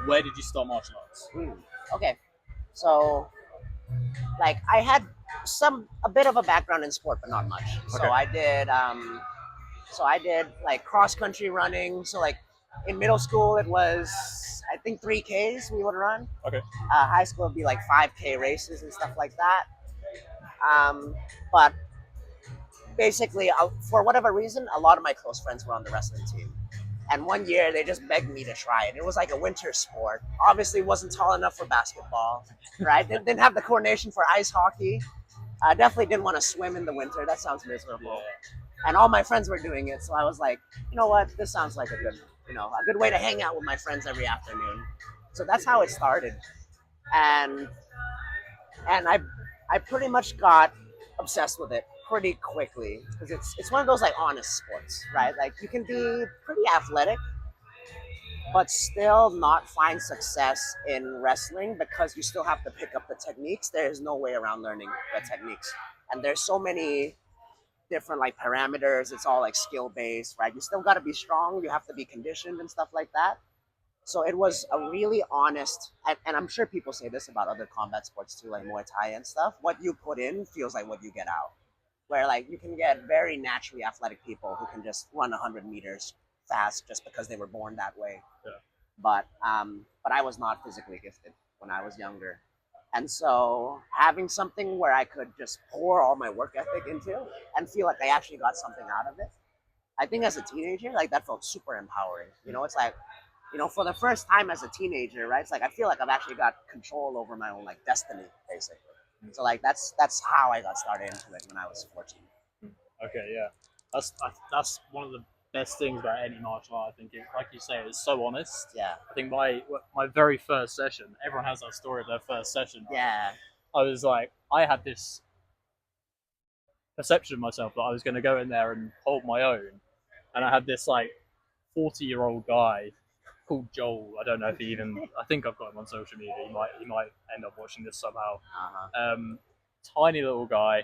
where did you start martial arts? Okay, so like I had a bit of a background in sport, but not much. Okay. So I did like cross country running. So like in middle school, it was I think 3Ks we would run. Okay. High school would be like 5K races and stuff like that. But basically, for whatever reason, a lot of my close friends were on the wrestling team. And one year they just begged me to try it. It was like a winter sport. Obviously, wasn't tall enough for basketball, right? Didn't have the coordination for ice hockey. I definitely didn't want to swim in the winter. That sounds miserable. Yeah. And all my friends were doing it, so I was like, you know what? This sounds like a good way to hang out with my friends every afternoon. So that's how it started, and I pretty much got obsessed with it pretty quickly because it's one of those like honest sports, right? Like you can be pretty athletic but still not find success in wrestling because you still have to pick up the techniques. There is no way around learning the techniques. And there's so many different like parameters. It's all like skill based, right? You still got to be strong. You have to be conditioned and stuff like that. So it was a really honest, and I'm sure people say this about other combat sports too, like Muay Thai and stuff. What you put in feels like what you get out. Where like you can get very naturally athletic people who can just run 100 meters fast just because they were born that way. Yeah. But I was not physically gifted when I was younger, and so having something where I could just pour all my work ethic into and feel like I actually got something out of it. I think as a teenager, like that felt super empowering. It's like for the first time as a teenager, right? It's like I feel like I've actually got control over my own like destiny, basically. So like that's how I got started into it when I was 14. Okay, yeah, that's one of the best things about any martial art. I think, like you say, it's so honest. Yeah, I think my very first session, everyone has that story of their first session. yeah, I was like, I had this perception of myself that I was going to go in there and hold my own, and I had this like 40-year-old guy called Joel. I don't know if he even. I think I've got him on social media. He might end up watching this somehow. Tiny little guy,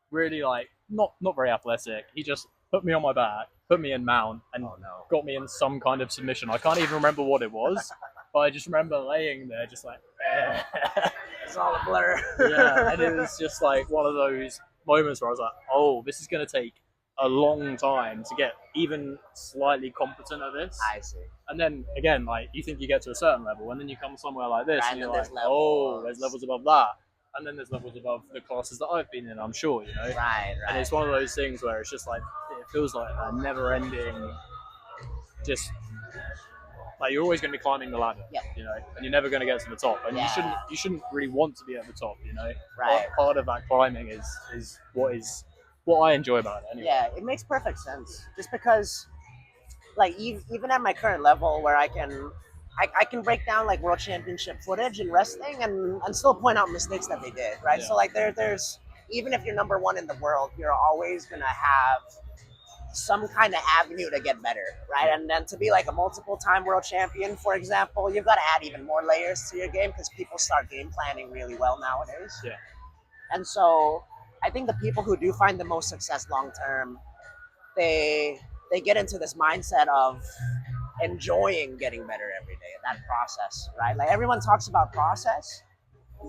really like not very athletic. He just put me on my back, put me in mount, and oh no, got me in some kind of submission. I can't even remember what it was, but I just remember laying there, just like, it's all a blur. yeah. And it was just like one of those moments where I was like, oh, this is gonna take a long time to get even slightly competent at this. I see. And then again, like you think you get to a certain level, and then you come somewhere like this, Right, and you're and like, there's oh, there's levels above that. And then there's levels above the classes that I've been in, I'm sure, Right, right. And it's one of those things where it's just like, it feels like a never ending, just like you're always going to be climbing the ladder, Yep. And you're never going to get to the top. And Yeah. you shouldn't really want to be at the top, Right. Part of that climbing is what I enjoy about it anyway. Yeah, it makes perfect sense. Just because, like, even at my current level, where I can break down like world championship footage in wrestling and still point out mistakes that they did, right? Yeah. So like there's even if you're number one in the world, you're always gonna have some kind of avenue to get better, right? And then to be like a multiple time world champion, for example, you've got to add even more layers to your game because people start game planning really well nowadays. Yeah. And so I think the people who do find the most success long term, they get into this mindset of enjoying getting better every day, that process, right? Like everyone talks about process,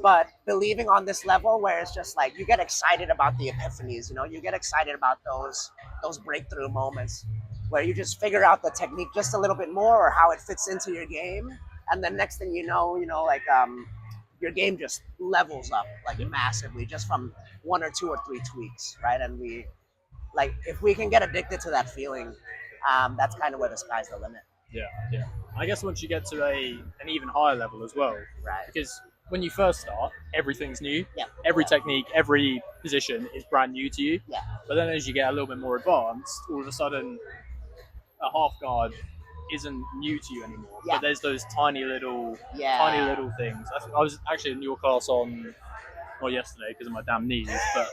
but believing on this level where it's just like you get excited about the epiphanies, you get excited about those breakthrough moments where you just figure out the technique just a little bit more or how it fits into your game, and then next thing like your game just levels up like massively just from one or two or three tweaks, right? And we like if we can get addicted to that feeling, that's kind of where the sky's the limit. Yeah, yeah. I guess once you get to an even higher level as well, Right. because when you first start, everything's new. Yeah. Every Yeah. technique, every position is brand new to you. Yeah. But then as you get a little bit more advanced, all of a sudden, a half guard isn't new to you anymore. Yeah. But there's those tiny little things. I was actually in your class not yesterday because of my damn knees, but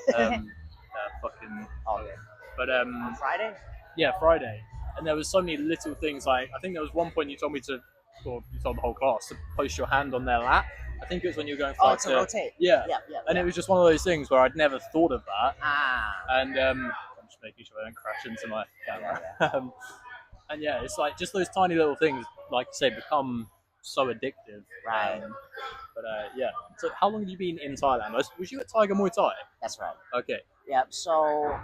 fucking. Oh, yeah. But On Friday? Yeah, Friday. And there was so many little things like, I think there was one point you told me to, or you told the whole class to post your hand on their lap. I think it was when you were going to rotate. Yeah. Yeah. And it was just one of those things where I'd never thought of that. And I'm just making sure I don't crash into my camera. Yeah. And yeah, it's like just those tiny little things, like you say, become so addictive. Right. But yeah. So how long have you been in Thailand? Was you at Tiger Muay Thai? That's right. Okay. Yeah. So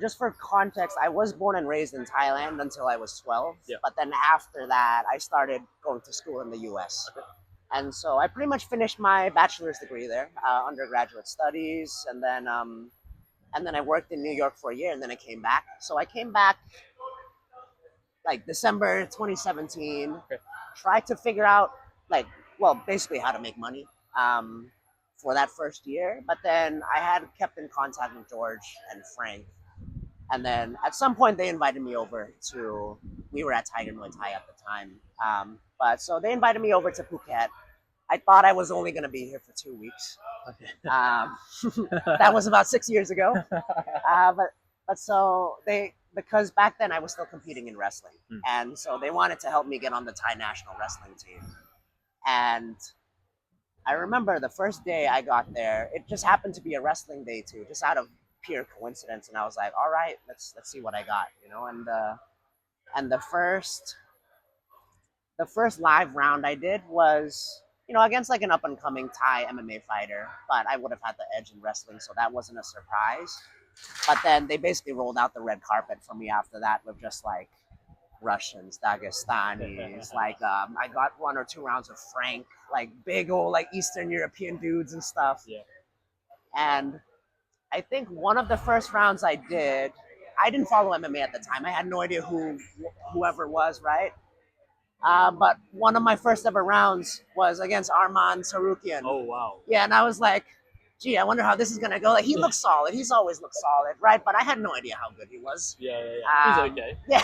just for context, I was born and raised in Thailand until I was 12. Yeah. But then after that, I started going to school in the U.S. Okay. And so I pretty much finished my bachelor's degree there, undergraduate studies, and then I worked in New York for a year, and then I came back. So I came back like December 2017, Okay. tried to figure out like, well, basically how to make money for that first year. But then I had kept in contact with George and Frank. And then at some point they invited me over to, we were at Tiger Muay Thai at the time. But so they invited me over to Phuket. I thought I was only going to be here for 2 weeks. Okay. That was about 6 years ago. But so because back then I was still competing in wrestling, and so they wanted to help me get on the Thai national wrestling team. And I remember the first day I got there, it just happened to be a wrestling day too, just out of pure coincidence. And I was like, all right, let's see what I got, you know. And the first live round I did was, you know, against like an up and coming Thai MMA fighter, but I would have had the edge in wrestling, so that wasn't a surprise. But then they basically rolled out the red carpet for me after that with just like Russians, Dagestanis. Like I got 1 or 2 rounds of Frank, like big old like Eastern European dudes and stuff. Yeah. And I think one of the first rounds I did, I didn't follow MMA at the time. I had no idea whoever was, right? But one of my first ever rounds was against Arman Sarukian. Oh wow. Yeah, and I was like, gee, I wonder how this is gonna go. Like he looks solid. He's always looked solid, right? But I had no idea how good he was. Yeah. He's okay. Yeah.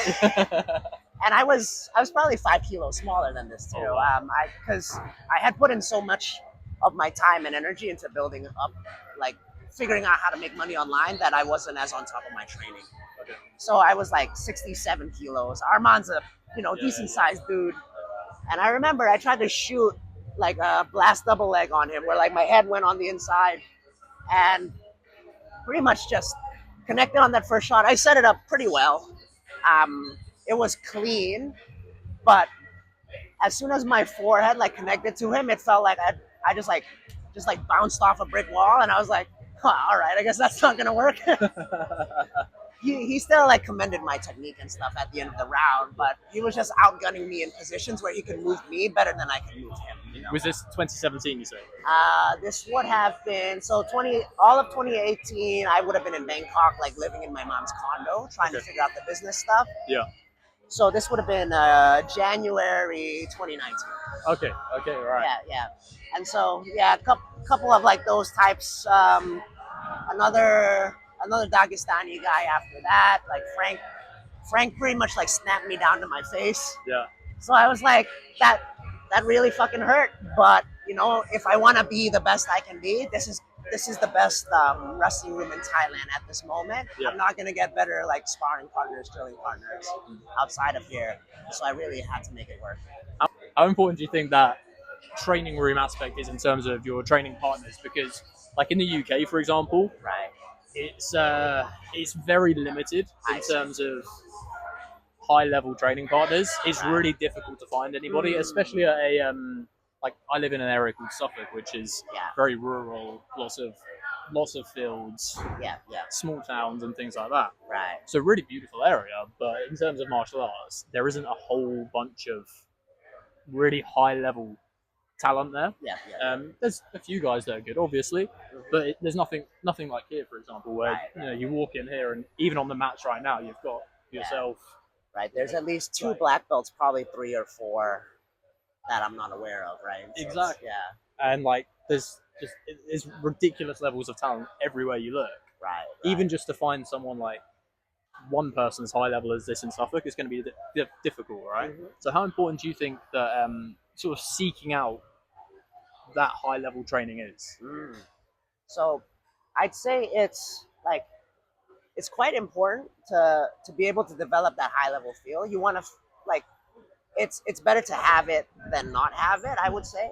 And I was probably 5 kilos smaller than this too. Oh, wow. Because I had put in so much of my time and energy into building up, like figuring out how to make money online, that I wasn't as on top of my training. Okay. So I was like 67 kilos. Arman's a decent sized dude. And I remember I tried to shoot like a blast double leg on him where like my head went on the inside and pretty much just connected on that first shot. I set it up pretty well. It was clean, but as soon as my forehead like connected to him, it felt like I just bounced off a brick wall, and I was like, huh, all right, I guess that's not gonna work. He still like commended my technique and stuff at the end of the round, but he was just outgunning me in positions where he could move me better than I could move him. You know? Was this 2017? You say? This would have been all of 2018. I would have been in Bangkok, like living in my mom's condo, trying to figure out the business stuff. Yeah. So this would have been January 2019. Okay, right. Yeah. And so yeah, a couple of like those types. Another Dagestani guy after that, like Frank pretty much like snapped me down to my face. Yeah. So I was like, that really fucking hurt. But you know, if I want to be the best I can be, this is the best wrestling room in Thailand at this moment. Yeah. I'm not gonna get better like sparring partners, drilling partners outside of here. So I really had to make it work. How important do you think that training room aspect is in terms of your training partners? Because like in the UK, for example, Right. it's very limited in terms of high level training partners. It's really difficult to find anybody, especially at a like I live in an area called Suffolk, which is very rural, lots of fields, small towns and things like that. Right. So really beautiful area, but in terms of martial arts, there isn't a whole bunch of really high level talent there. Yeah. There's a few guys that are good, obviously, but there's nothing like here, for example, where you walk in here and even on the mats right now, you've got yourself. Right. There's at least 2 black belts, probably 3 or 4 that I'm not aware of. Right. So Exactly. Yeah. And like there's ridiculous levels of talent everywhere you look. Right. Even just to find someone like one person as high level as this in Suffolk is going to be difficult, right? So how important do you think that sort of seeking out that high level training is? So I'd say it's quite important to be able to develop that high level feel. You want to like it's better to have it than not have it, I would say.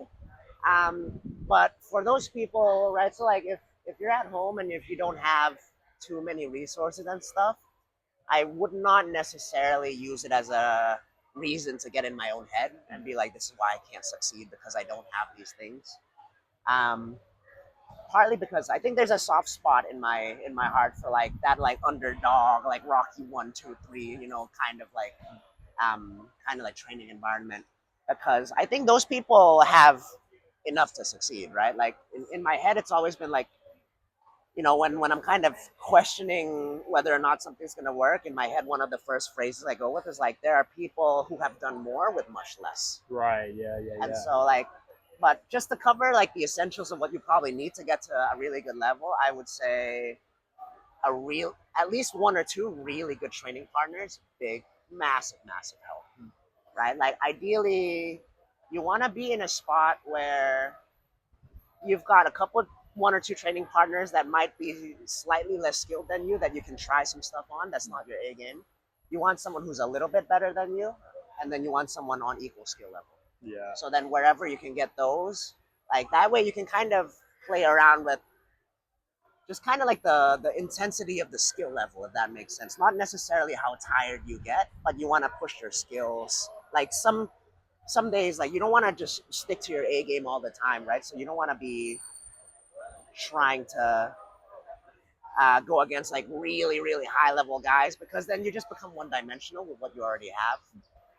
But for those people, right? So like if you're at home and if you don't have too many resources and stuff, I would not necessarily use it as a reason to get in my own head and be like, this is why I can't succeed because I don't have these things. Um, Partly because I think there's a soft spot in my heart for like that like underdog, like Rocky 1, 2, 3, kind of like training environment. Because I think those people have enough to succeed, right? Like in my head, it's always been like, when I'm kind of questioning whether or not something's going to work, in my head, one of the first phrases I go with is like, there are people who have done more with much less. Right. Yeah. Yeah. And Yeah. so, like, but just to cover like the essentials of what you probably need to get to a really good level, I would say at least one or two really good training partners, big, massive, massive help, right? Like, ideally, you want to be in a spot where you've got one or two training partners that might be slightly less skilled than you that you can try some stuff on. That's not your A game. You want someone who's a little bit better than you, and then you want someone on equal skill level. Yeah. So then wherever you can get those, like that way you can kind of play around with just kind of like the intensity of the skill level, if that makes sense. Not necessarily how tired you get, but you want to push your skills. Like some days, like you don't want to just stick to your A game all the time, right? So you don't want to be trying to go against like really really high level guys, because then you just become one dimensional with what you already have.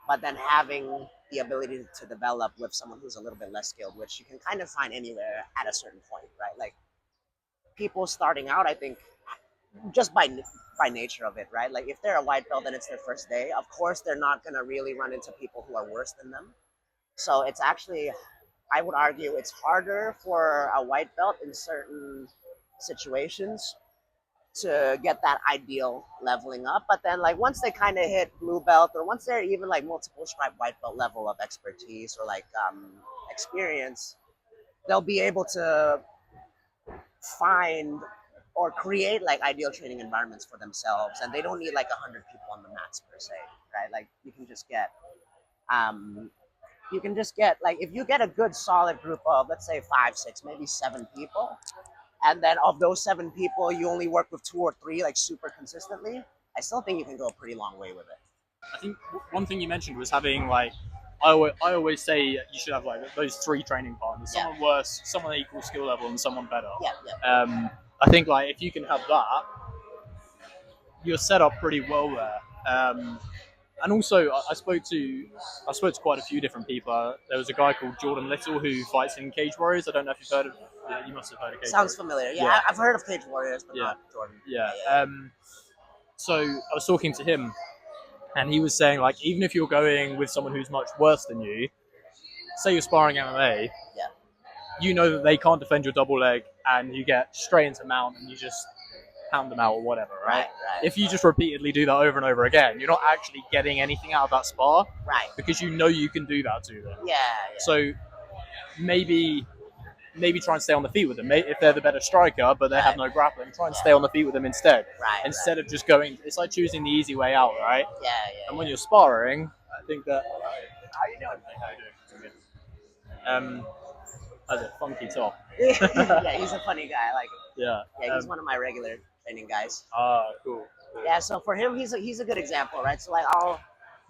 But then having the ability to develop with someone who's a little bit less skilled, which you can kind of find anywhere at a certain point, right? Like people starting out, I think, just by nature of it, right? Like if they're a white belt and it's their first day, of course they're not gonna really run into people who are worse than them. So it's actually, I would argue, it's harder for a white belt in certain situations to get that ideal leveling up. But then like once they kind of hit blue belt, or once they're even like multiple stripe white belt level of expertise or like experience, they'll be able to find or create like ideal training environments for themselves, and they don't need like 100 people on the mats per se, right? Like um you can just get like, if you get a good solid group of, let's say, 5, 6, maybe 7 people, and then of those 7 people you only work with 2 or 3 like super consistently, I still think you can go a pretty long way with it. I think one thing you mentioned was having like, I always say you should have like those three training partners: Yeah. someone worse, someone equal skill level, and someone better. Yeah. I think like if you can have that, you're set up pretty well there. And also, I spoke to quite a few different people. There was a guy called Jordan Little who fights in Cage Warriors. I don't know if you've heard of. Yeah, you must have heard of Cage Sounds Warriors. familiar. Yeah, Yeah. I've heard of Cage Warriors, but Yeah. not Jordan. Yeah. So I was talking to him, and he was saying like, even if you're going with someone who's much worse than you, say you're sparring MMA, Yeah. you know that they can't defend your double leg, and you get straight into mount, and you just pound them out or whatever, right? Right. If you just repeatedly do that over and over again, you're not actually getting anything out of that spar, Right. because you know you can do that to them. Yeah. So maybe try and stay on the feet with them. If they're the better striker, but they have no grappling, try and stay on the feet with them instead. Right. Instead of just going, it's like choosing the easy way out, right? Yeah. And when you're sparring, I think that. How you doing? How you doing? That's a funky top. Yeah, he's a funny guy. I like him. Yeah. Yeah, he's one of my regular training guys. Cool. Yeah, so for him, he's a good example, right? So like,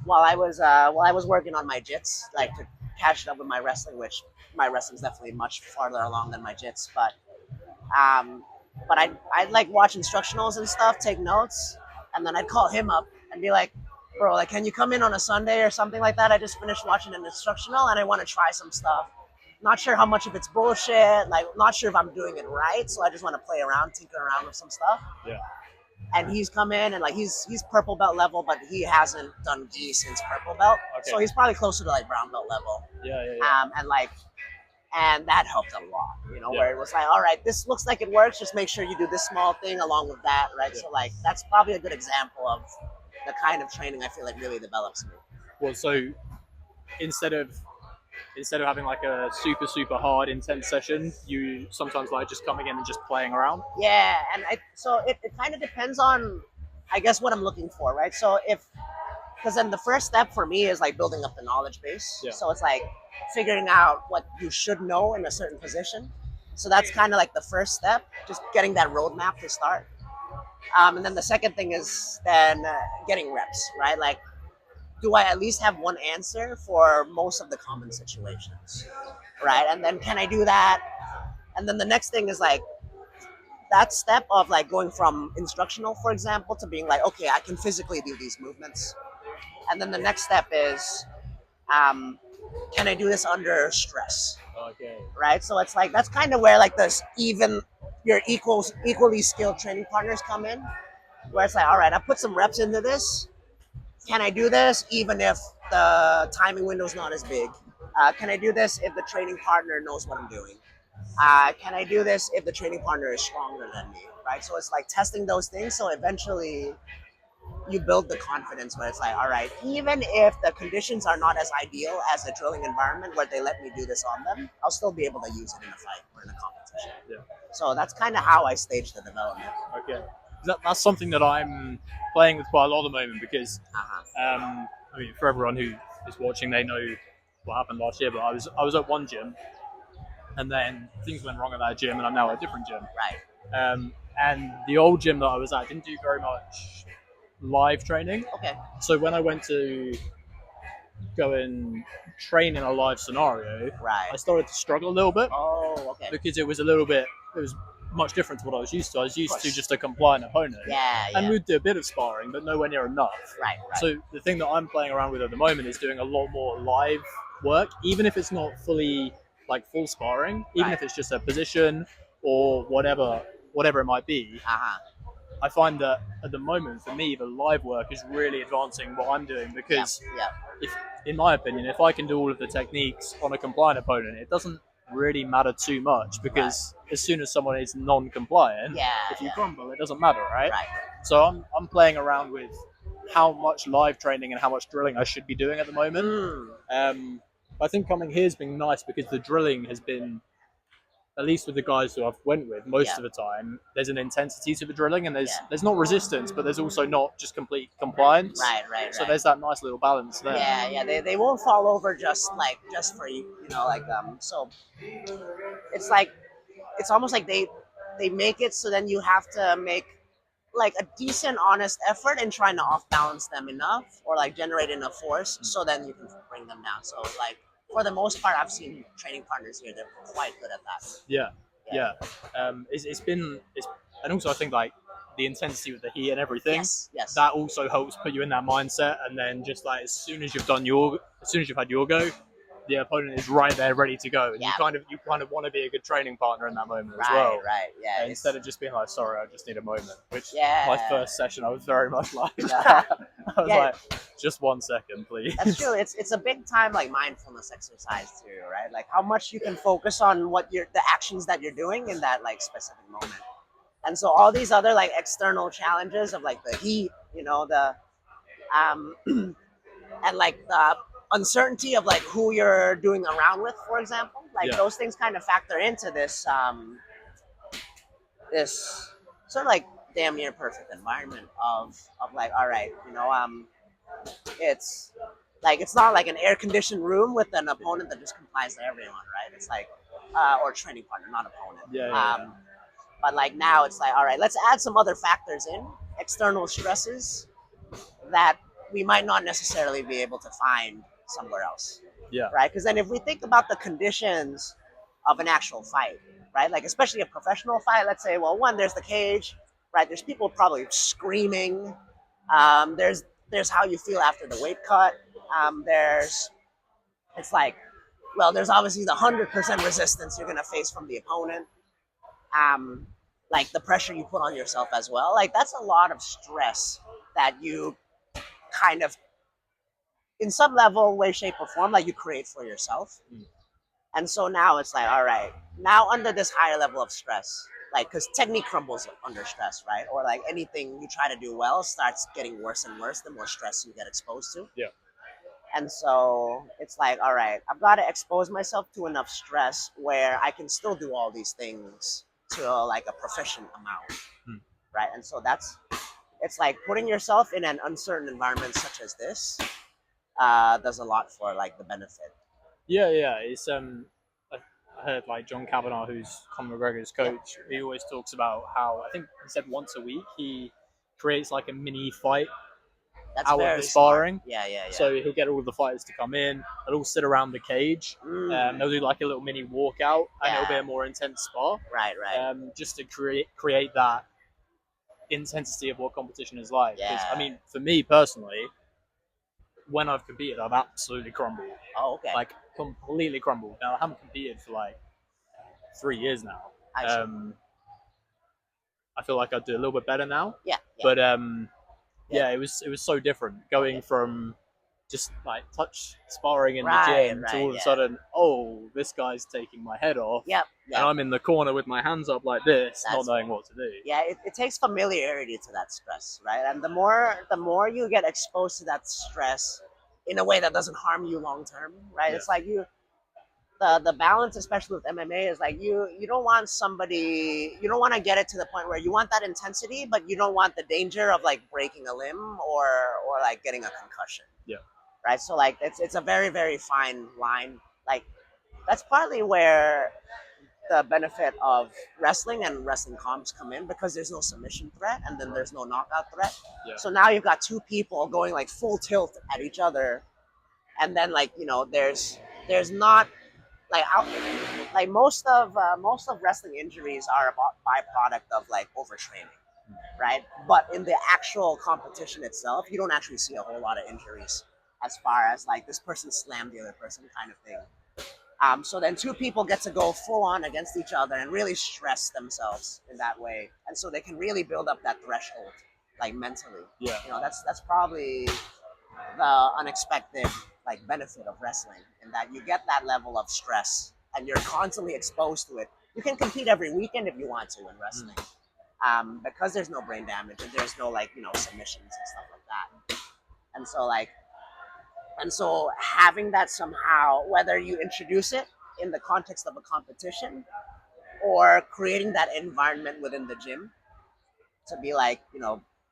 while I was working on my jits, like to catch up with my wrestling, which my wrestling's definitely much farther along than my jits, but I'd like watch instructionals and stuff, take notes, and then I'd call him up and be like, bro, like, can you come in on a Sunday or something like that? I just finished watching an instructional and I want to try some stuff. Not sure how much of it's bullshit, like not sure if I'm doing it right, so I just want to play around, tinker around with some stuff. Yeah. And he's come in and like he's purple belt level, but he hasn't done gi since purple belt, Okay. so he's probably closer to like brown belt level. Yeah. And that helped a lot, Yeah. where it was like, all right, this looks like it works, just make sure you do this small thing along with that, right? Yeah. So like that's probably a good example of the kind of training I feel like really develops me. Well, so instead of having like a super hard intense session, you sometimes like just coming in and just playing around. Yeah, and so it kind of depends on, I guess, what I'm looking for, right? So because then the first step for me is like building up the knowledge base. Yeah. So it's like figuring out what you should know in a certain position. So that's kind of like the first step, just getting that roadmap to start. And then the second thing is then getting reps, right? Like do I at least have one answer for most of the common situations, right? And then can I do that? And then the next thing is like that step of like going from instructional, for example, to being like, okay, I can physically do these movements. And then the next step is, um, can I do this under stress? Okay. Right. So it's like that's kind of where like this even your equally skilled training partners come in, where it's like, all right, I put some reps into this. Can I do this even if the timing window is not as big? Can I do this if the training partner knows what I'm doing? Can I do this if the training partner is stronger than me? Right. So it's like testing those things. So eventually you build the confidence where it's like, all right, even if the conditions are not as ideal as a drilling environment where they let me do this on them, I'll still be able to use it in a fight or in a competition. Yeah. So that's kind of how I stage the development. Okay. That's something that I'm playing with quite a lot at the moment because, Uh-huh. I mean, for everyone who is watching, they know what happened last year. But I was at one gym, and then things went wrong at that gym, and I'm now at a different gym. Right. And the old gym that I was at didn't do very much live training. Okay. So when I went to go and train in a live scenario, Right. I started to struggle a little bit Oh, okay. because it was much different to what I was used to. I was used to just a compliant opponent. Yeah, And yeah. we'd do a bit of sparring, but nowhere near enough. Right, right. So the thing that I'm playing around with at the moment is doing a lot more live work, even if it's not fully like full sparring, even Right. if it's just a position or whatever it might be. Uh-huh. I find that at the moment, for me, the live work is really advancing what I'm doing because, Yeah. if, in my opinion, if I can do all of the techniques on a compliant opponent, it doesn't really matter too much because as soon as someone is non-compliant, Yeah. if you Yeah. crumble, it doesn't matter, right? Right. So I'm playing around with how much live training and how much drilling I should be doing at the moment. I think coming here has been nice because the drilling has been, at least with the guys who I've went with most of the time, there's an intensity to the drilling, and there's not resistance, but there's also not just complete compliance. Right. So there's that nice little balance there. Yeah. They won't fall over just for you know like so it's like it's almost like they make it so then you have to make like a decent honest effort in trying to off balance them enough or like generate enough force so then you can bring them down. So like for the most part I've seen training partners here, they're quite good at that. Yeah. And also I think like the intensity with the heat and everything, Yes. that also helps put you in that mindset. And then just like as soon as you've had your go, the opponent is right there ready to go, and Yeah. you kind of want to be a good training partner in that moment as well. Right. Yeah. Instead of just being like, sorry, I just need a moment. Which Yeah. my first session, I was very much like that. I was like, just 1 second, please. That's true. It's a big time like mindfulness exercise too, right? Like how much you can focus on what the actions that you're doing in that like specific moment. And so all these other like external challenges of like the heat, you know, the and like the uncertainty of like who you're doing around with, for example, like those things kind of factor into this sort of like damn near perfect environment of like, all right, you know, it's like it's not like an air conditioned room with an opponent that just complies to everyone, right? It's like or training partner, not opponent. But like now it's like, all right, let's add some other factors in, external stresses that we might not necessarily be able to find somewhere else. Right? Because then if we think about the conditions of an actual fight, right? Like especially a professional fight, let's say, well, one, there's the cage, right? There's people probably screaming. There's how you feel after the weight cut. It's like, well, there's obviously the 100% resistance you're gonna face from the opponent. Like the pressure you put on yourself as well. Like that's a lot of stress that you kind of, in some level, way, shape, or form, like you create for yourself. And so now it's like, all right, now under this higher level of stress, like because technique crumbles under stress, right? Or like anything you try to do well starts getting worse and worse the more stress you get exposed to. And so it's like, all right, I've got to expose myself to enough stress where I can still do all these things to like a proficient amount, right? And so it's like putting yourself in an uncertain environment such as this does a lot for like the benefit. Yeah. It's I heard like John Kavanagh, who's Conor McGregor's coach. He always talks about how, I think he said once a week he creates like a mini fight That's out of the very smart. sparring. Yeah, yeah, yeah. So he'll get all the fighters to come in. They'll all sit around the cage. They'll do like a little mini walkout, and it'll be Yeah. a more intense spar, Right, right. just to create that intensity of what competition is like. Because Yeah. I mean, for me personally, when I've competed, I've absolutely crumbled, Oh, okay. like completely crumbled. Now I haven't competed for like 3 years now. I see. I feel like I do a little bit better now, Yeah, yeah. but Yeah. yeah, it was so different going from just like touch sparring in the Right, gym to right, all of a yeah. sudden, oh, this guy's taking my head off, Yep, and yep. I'm in the corner with my hands up like this, That's not knowing what to do. Yeah, it takes familiarity to that stress, right? And the more you get exposed to that stress in a way that doesn't harm you long term, right? Yeah. It's like the balance, especially with MMA, is like you don't want somebody, you don't want to get it to the point where you want that intensity, but you don't want the danger of like breaking a limb or like getting a concussion. Yeah. Right. So like it's a very very fine line. Like that's partly where the benefit of wrestling and wrestling comps come in, because there's no submission threat and then there's no knockout threat. Yeah. So now you've got two people going like full tilt at each other, and then like there's not like most of wrestling injuries are a byproduct of like overtraining, right? But in the actual competition itself, you don't actually see a whole lot of injuries as far as like this person slammed the other person kind of thing. So then two people get to go full on against each other and really stress themselves in that way, and so they can really build up that threshold, like mentally. Yeah. That's probably the unexpected like benefit of wrestling, in that you get that level of stress and you're constantly exposed to it. You can compete every weekend if you want to in wrestling, because there's no brain damage and there's no like submissions and stuff like that. And so like and so having that somehow, whether you introduce it in the context of a competition or creating that environment within the gym to be like,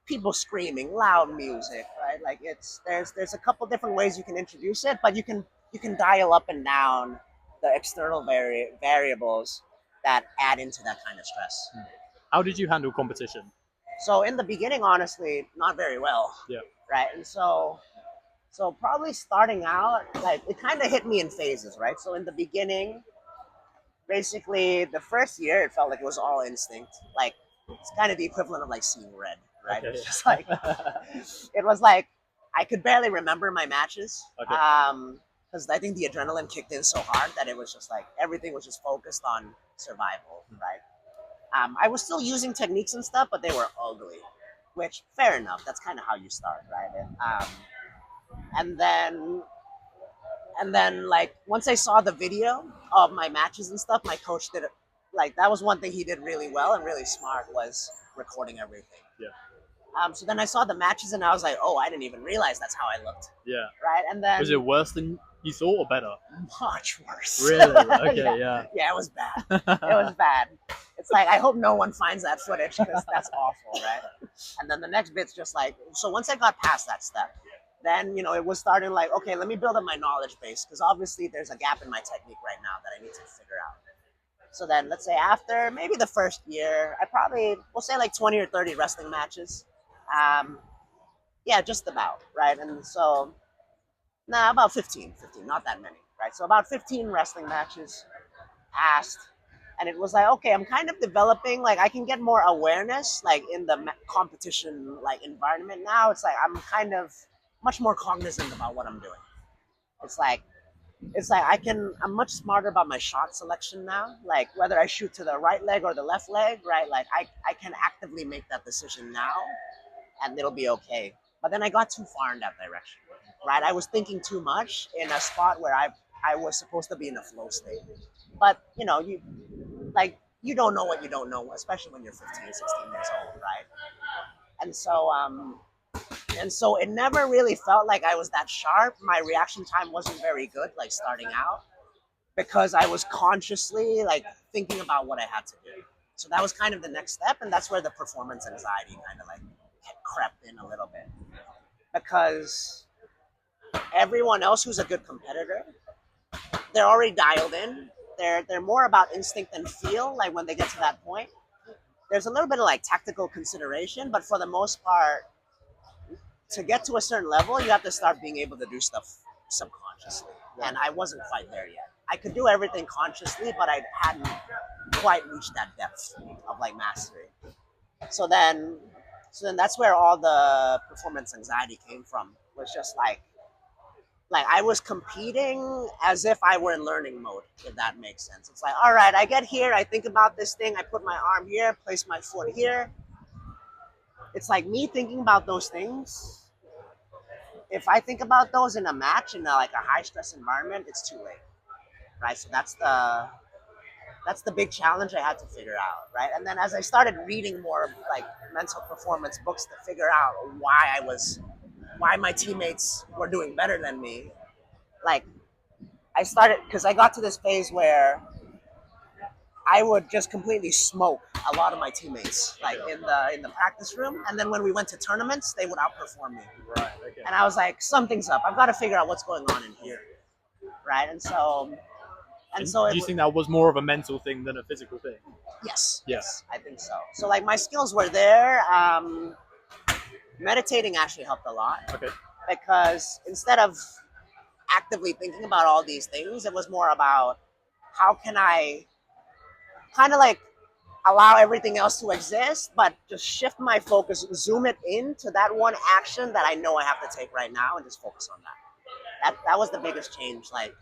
people screaming, loud music, right? Like there's a couple different ways you can introduce it, but you can dial up and down the external variables that add into that kind of stress. How did you handle competition? So in the beginning, honestly, not very well. Yeah. Right. And so probably starting out, like it kind of hit me in phases, right? So in the beginning, basically the first year, it felt like it was all instinct. Like it's kind of the equivalent of like seeing red, right? Okay. It's just like it was like I could barely remember my matches. Okay. Because I think the adrenaline kicked in so hard that it was just like everything was just focused on survival, right? I was still using techniques and stuff, but they were ugly, which fair enough. That's kind of how you start, right? And then like once I saw the video of my matches and stuff, my coach did it. Like that was one thing he did really well and really smart, was recording everything. Yeah. So then I saw the matches and I was like, oh, I didn't even realize that's how I looked. Yeah. Right. And then Was it worse than you thought or better? much worse. Really? Okay. Yeah. Yeah, it was bad. It was bad. It's like I hope no one finds that footage, because that's awful, right? And then the next bit's just like, so once I got past that step, then it was starting like, okay, let me build up my knowledge base, because obviously there's a gap in my technique right now that I need to figure out. So then let's say after maybe the first year, we'll say like 20 or 30 wrestling matches. Yeah, just about, right? And so about 15, not that many, right? So about 15 wrestling matches passed, and it was like, okay, I'm kind of developing, like I can get more awareness like in the competition like environment now. It's like I'm kind of much more cognizant about what I'm doing. It's like I'm much smarter about my shot selection now, like whether I shoot to the right leg or the left leg, right? Like I can actively make that decision now, and it'll be okay. But then I got too far in that direction, right? I was thinking too much in a spot where I was supposed to be in a flow state. But you don't know what you don't know, especially when you're 15, 16 years old, right? And so it never really felt like I was that sharp. My reaction time wasn't very good, like starting out, because I was consciously like thinking about what I had to do. So that was kind of the next step, and that's where the performance anxiety kind of like crept in a little bit, because everyone else who's a good competitor, they're already dialed in. They're more about instinct and feel. Like when they get to that point, there's a little bit of like tactical consideration, but for the most part, to get to a certain level, you have to start being able to do stuff subconsciously. Right. And I wasn't quite there yet. I could do everything consciously, but I hadn't quite reached that depth of like mastery. So then, so then that's where all the performance anxiety came from. Was just like I was competing as if I were in learning mode, if that makes sense. It's like, all right, I get here, I think about this thing, I put my arm here, place my foot here. It's like me thinking about those things. If I think about those in a match in like a high stress environment, it's too late, right? So that's the big challenge I had to figure out, right? And then as I started reading more like mental performance books to figure out why my teammates were doing better than me, like I started because I got to this phase where I would just completely smoke a lot of my teammates, like in the practice room, and then when we went to tournaments, they would outperform me. Right. Okay. And I was like, something's up. I've got to figure out what's going on in here, right? And so Do you think that was more of a mental thing than a physical thing? yes, Yeah. yes, I think so. So like my skills were there. Meditating actually helped a lot Okay. because instead of actively thinking about all these things, it was more about how can I kind of like allow everything else to exist, but just shift my focus, zoom it into that one action that I know I have to take right now, and just focus on that. That was the biggest change. Like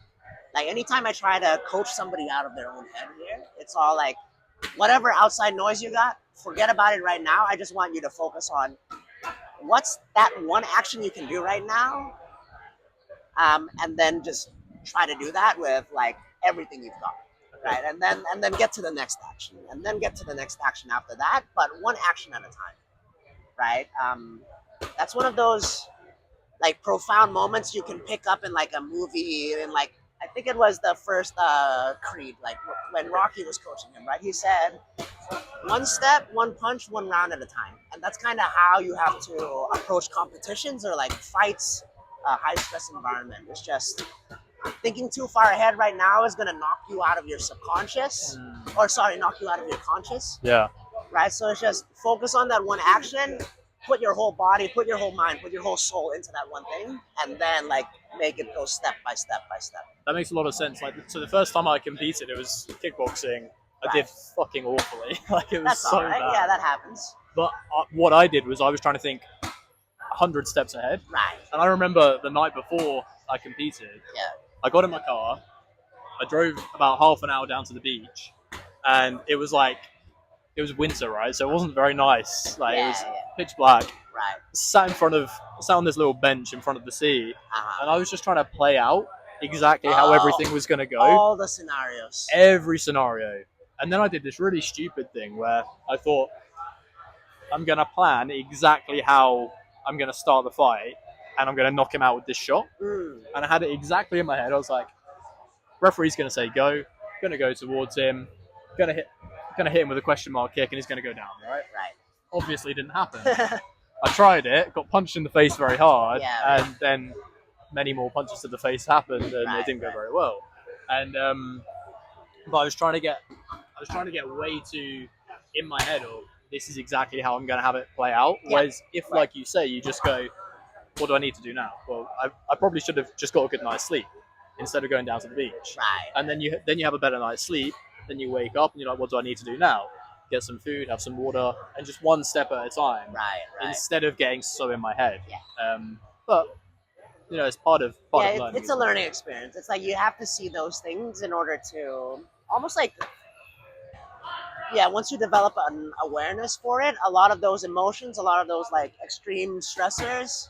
anytime I try to coach somebody out of their own head here, it's all like whatever outside noise you got, forget about it right now. I just want you to focus on what's that one action you can do right now, and then just try to do that with like everything you've got, right? And then get to the next action, and then get to the next action after that, but one action at a time, right? That's one of those like profound moments you can pick up in like a movie, in like I think it was the first Creed, like when Rocky was coaching him, right? He said, one step, one punch, one round at a time. And that's kind of how you have to approach competitions or like fights, high stress environment. It's just thinking too far ahead right now is going to knock you out of your subconscious, or sorry, knock you out of your conscious, Yeah. right? So it's just focus on that one action, put your whole body, put your whole mind, put your whole soul into that one thing, and then like make it go step by step by step. That makes a lot of sense. Like, so the first time I competed, it was kickboxing. I did fucking awfully. Like, it was That's so all right. bad. Yeah, that happens. But what I did was I was trying to think 100 steps ahead. Right. And I remember the night before I competed, Yeah. I got in my car, I drove about half an hour down to the beach, and it was winter, right? So it wasn't very nice. Like, it was pitch black. Right. Sat on this little bench in front of the sea, and I was just trying to play out exactly how everything was going to go. All the scenarios. Every scenario. And then I did this really stupid thing where I thought, I'm going to plan exactly how I'm going to start the fight, and I'm going to knock him out with this shot. Mm. And I had it exactly in my head. I was like, referee's going to say go, going to go towards him, going to hit him with a question mark kick, and he's going to go down, right? Right. Obviously didn't happen. I tried it, got punched in the face very hard, Yeah, and then many more punches to the face happened, and it didn't go very well. And but I was trying to get way too in my head of this is exactly how I'm going to have it play out. Whereas if, like you say, you just go, what do I need to do now? Well, I probably should have just got a good night's sleep instead of going down to the beach. Right. And then you have a better night's sleep. Then you wake up and you're like, what do I need to do now? Get some food, have some water, and just one step at a time. Right. Instead of getting so in my head. Yeah. But it's part of learning. It's a learning experience. It's like you have to see those things in order to almost like once you develop an awareness for it, a lot of those emotions, a lot of those like extreme stressors,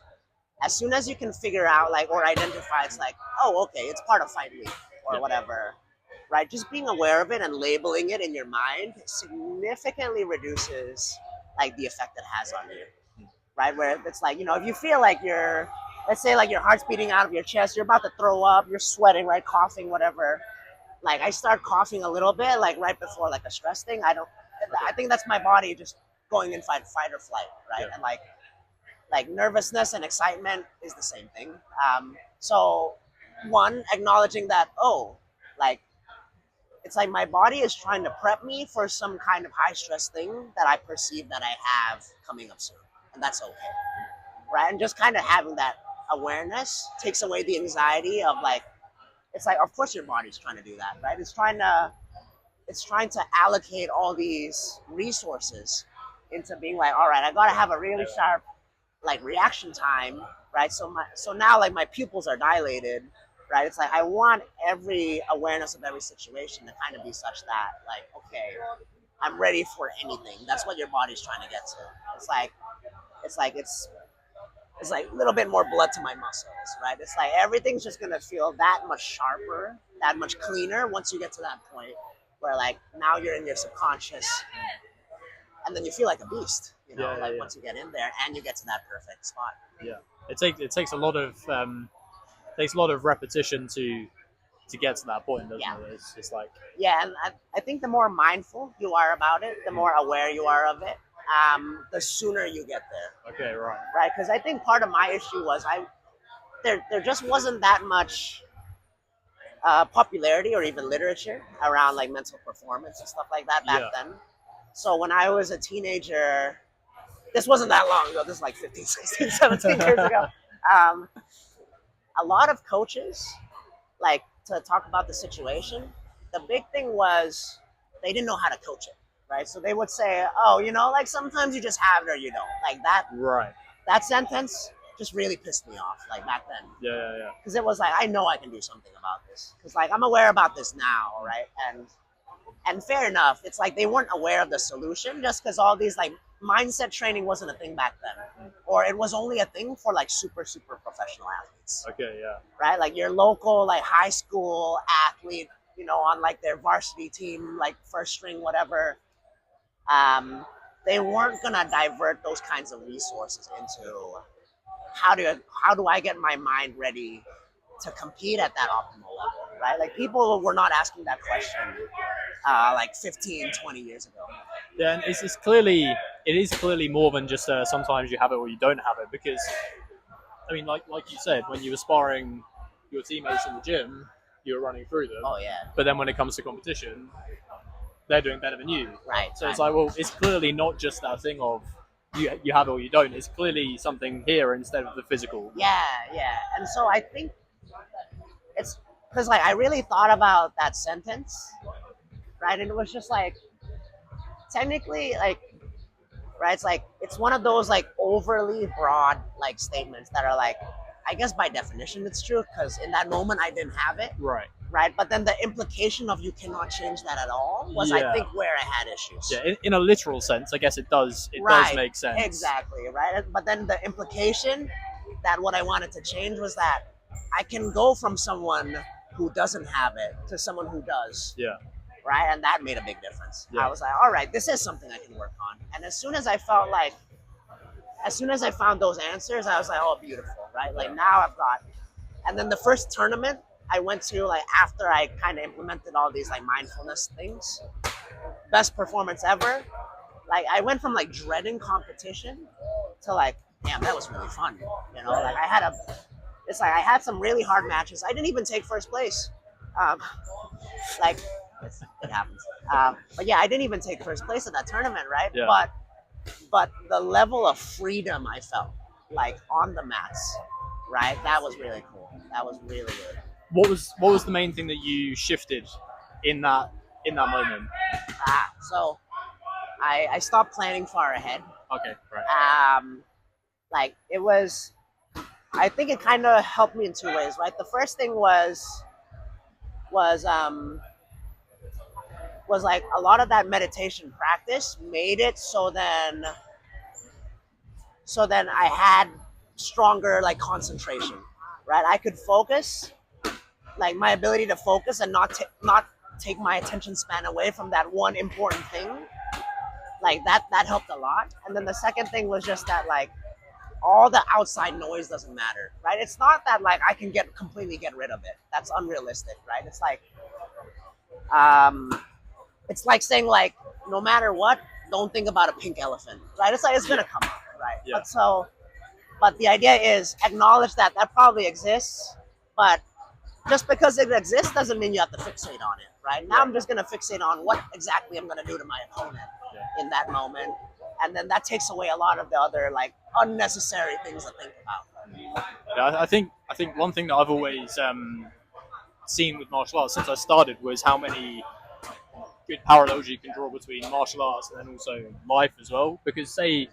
as soon as you can figure out like or identify, it's like, oh, okay, it's part of fight week or whatever, right? Just being aware of it and labeling it in your mind significantly reduces like the effect it has on you, right? Where it's like, if you feel like let's say like your heart's beating out of your chest, you're about to throw up, you're sweating, right? Coughing, whatever. Like I start coughing a little bit, like right before like a stress thing. I think that's my body just going in fight or flight, right? And like nervousness and excitement is the same thing. So one, acknowledging that, like it's like my body is trying to prep me for some kind of high stress thing that I perceive that I have coming up soon, and that's okay, right? And just kind of having that awareness takes away the anxiety of like, it's like, of course your body's trying to do that, right? It's trying to allocate all these resources into being like, all right, I gotta have a really sharp like reaction time, right? So now like my pupils are dilated, right? It's like I want every awareness of every situation to kind of be such that like, okay, I'm ready for anything. That's what your body's trying to get to. It's like it's like a little bit more blood to my muscles, right? It's like everything's just gonna feel that much sharper, that much cleaner once you get to that point where like now you're in your subconscious, and then you feel like a beast, once you get in there and you get to that perfect spot. Yeah, it takes a lot of repetition to get to that point, doesn't it? It's just like Yeah, and I think the more mindful you are about it, the more aware you are of it, the sooner you get there. okay, right. Right? Because I think part of my issue was there just wasn't that much popularity or even literature around like mental performance and stuff like that back then. So when I was a teenager, this wasn't that long ago. This is like 15, 16, 17 years ago. A lot of coaches, like to talk about the situation, the big thing was they didn't know how to coach it, right? So they would say, oh, like sometimes you just have it or you don't. Like that. Right. That sentence just really pissed me off, like back then. Yeah. Because it was like, I know I can do something about this. Because like I'm aware about this now, right? And fair enough, it's like they weren't aware of the solution just because all these like mindset training wasn't a thing back then, or it was only a thing for like super professional athletes. Okay, yeah. Right, like your local like high school athlete, on like their varsity team, like first string, whatever. They weren't gonna divert those kinds of resources into how do I get my mind ready to compete at that optimal level, right? Like people were not asking that question like 15, 20 years ago. Yeah, and it is clearly more than just sometimes you have it or you don't have it, because I mean, like you said, when you were sparring your teammates in the gym, you were running through them. Oh yeah. But then when it comes to competition, they're doing better than you. Right. So it's like, well, it's clearly not just that thing of you have it or you don't. It's clearly something here instead of the physical. Yeah. And so I think it's because like I really thought about that sentence, right? And it was just like technically like, right? It's like it's one of those like overly broad like statements that are like, I guess by definition it's true because in that moment I didn't have it. Right. Right, but then the implication of you cannot change that at all was, I think, where I had issues. Yeah, in a literal sense, I guess it does. It Right, does make sense. Exactly, right. But then the implication that what I wanted to change was that I can go from someone who doesn't have it to someone who does. Yeah. Right, and that made a big difference. Yeah. I was like, all right, this is something I can work on. And as soon as I found those answers, I was like, oh, beautiful, right? Like now I've got. And then the first tournament I went to, like after I kind of implemented all these like mindfulness things, best performance ever. Like I went from like dreading competition to like, damn, that was really fun. Like I had some really hard matches. I didn't even take first place. It happens. But yeah, I didn't even take first place in that tournament, right? Yeah. But the level of freedom I felt like on the mats, right? That was really cool. That was really good. What was the main thing that you shifted in that moment? So I stopped planning far ahead. Okay, right. Like it was, I think it kind of helped me in two ways, right? The first thing was like a lot of that meditation practice made it so then I had stronger like concentration, right? I could focus. Like my ability to focus and not take my attention span away from that one important thing, like that helped a lot. And then the second thing was just that like all the outside noise doesn't matter, right? It's not that like I can completely get rid of it. That's unrealistic, right? It's like saying like no matter what, don't think about a pink elephant, right? It's like it's gonna come up, right? Yeah. But the idea is acknowledge that probably exists, but just because it exists doesn't mean you have to fixate on it, right? Now I'm just going to fixate on what exactly I'm going to do to my opponent in that moment. and then that takes away a lot of the other like unnecessary things to think about. Yeah, I think one thing that I've always seen with martial arts since I started was how many good parallels you can draw between martial arts and then also life as well. Because say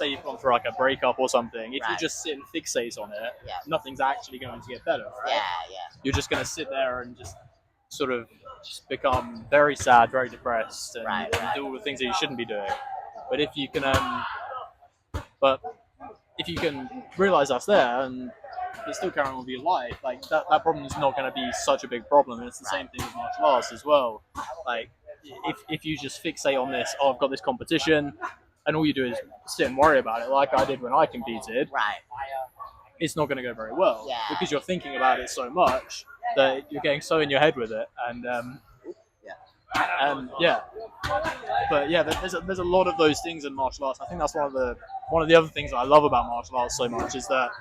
you've gone through like a breakup or something, if you Right. just sit and fixate on it, Yeah. nothing's actually going to get better, right? Yeah, yeah. You're just going to sit there and just sort of just become very sad, very depressed, and, Right, and right. do all the things that you shouldn't be doing. But if you can, but if you can realize that's there and you're still carrying on with your life, like that problem is not going to be such a big problem. And it's the same thing with martial arts as well. Like if you just fixate on this, oh, I've got this competition, and all you do is sit and worry about it, like I did when I competed, Right. it's not going to go very well Yeah. because you're thinking about it so much that you're getting so in your head with it, and yeah. But yeah, there's a lot of those things in martial arts. I think that's one of the other things that I love about martial arts so much is that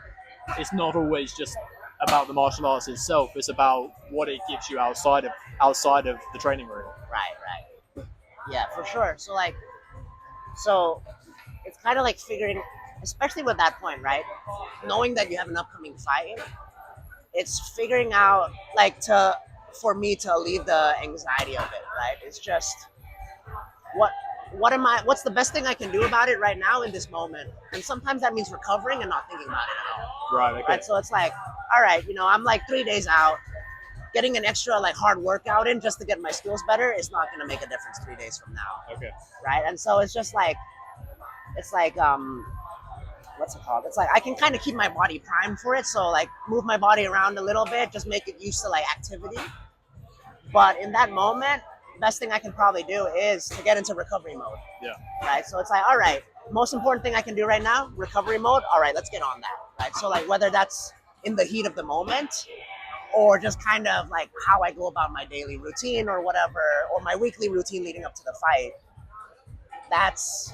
it's not always just about the martial arts itself. It's about what it gives you outside of the training room. Right. Yeah, for sure. So it's kind of like figuring, especially with that point, right? Knowing that you have an upcoming fight, it's figuring out like to for me to alleviate the anxiety of it, right? It's just what what's the best thing I can do about it right now in this moment? And sometimes that means recovering and not thinking about it at all. Right. Okay. Right. So it's like, all right, I'm like 3 days out. Getting an extra like hard workout in just to get my skills better is not going to make a difference 3 days from now. Okay. Right. And so it's just like, it's like, what's it called? It's like I can kind of keep my body primed for it. So like move my body around a little bit, just make it used to like activity. But in that moment, best thing I can probably do is to get into recovery mode. Yeah. Right. So it's like, all right, most important thing I can do right now, recovery mode. All right, let's get on that. Right. So like whether that's in the heat of the moment or just kind of like how I go about my daily routine or whatever, or my weekly routine leading up to the fight, that's